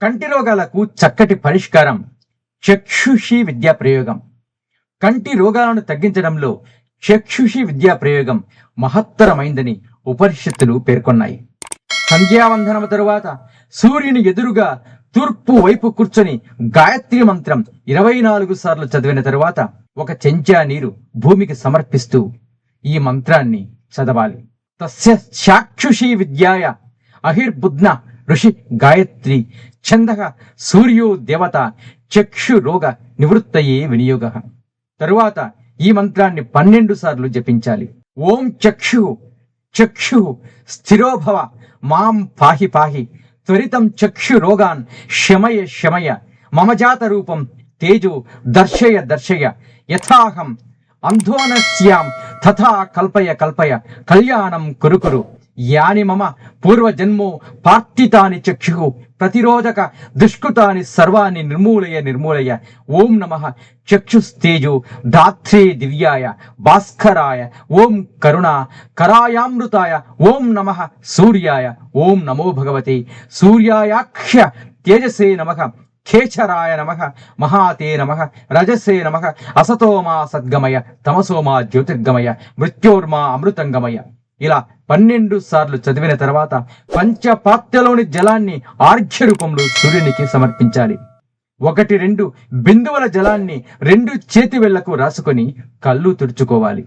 కంటి రోగాలకు చక్కటి పరిష్కారం చక్షుషి విద్యా ప్రయోగం. కంటి రోగాలను తగ్గించడంలో చక్షుషి విద్యా ప్రయోగం మహత్తరమైందని ఉపనిషత్తులు పేర్కొన్నాయి. సంధ్యావందనము తరువాత సూర్యుని ఎదురుగా తూర్పు వైపు కూర్చొని గాయత్రి మంత్రం 24 సార్లు చదివిన తరువాత ఒక చెంచా నీరు భూమికి సమర్పిస్తూ ఈ మంత్రాన్ని చదవాలి. తస్య చాక్షుషీ విద్యాయ అహిర్బుధ్న ఋషి గాయత్రి ఛందః సూర్యో దేవత చక్షు రోగ నివృత్తయే వినియోగ. తరువాత ఈ మంత్రాన్ని 12 సార్లు జపించాలి. ఓం చక్షు చక్షు స్థిరోభవ మాం పాహి పాహి త్వరితం చక్షు రోగాన్ శమయ శమయ మమ జాత రూపం తేజో దర్శయ దర్శయ యథాహం అంధోనస్యాం తథా కల్పయ కల్పయ కళ్యాణం కురు కురు యాని మమ పూర్వజన్మో పార్తితాని చక్షు ప్రతిరోధక దుష్కృతాని సర్వాన్ని నిర్మూలయ నిర్మూలయ. ఓం నమః చక్షుస్తేజో ధాత్రే దివ్యాయ భాస్కరాయ ఓం కరుణా కరాయామృతాయ ఓం నమః సూర్యాయ ఓం నమో భగవతే సూర్యాయాఖ్య తేజసే నమః ఖేచరాయ నమః మహాతే నమః రజసే నమః అసతోమా సద్గమయ తమసోమా జ్యోతిర్గమయ మృత్యోర్మా అమృతంగమయ. ఇలా 12 సార్లు చదివిన తర్వాత పంచపాత్రలోని జలాన్ని ఆర్ఘ్య రూపంలో సూర్యునికి సమర్పించాలి. 1-2 బిందువుల జలాన్ని 2 చేతి వేళ్లకు రాసుకొని కళ్ళు తుడుచుకోవాలి.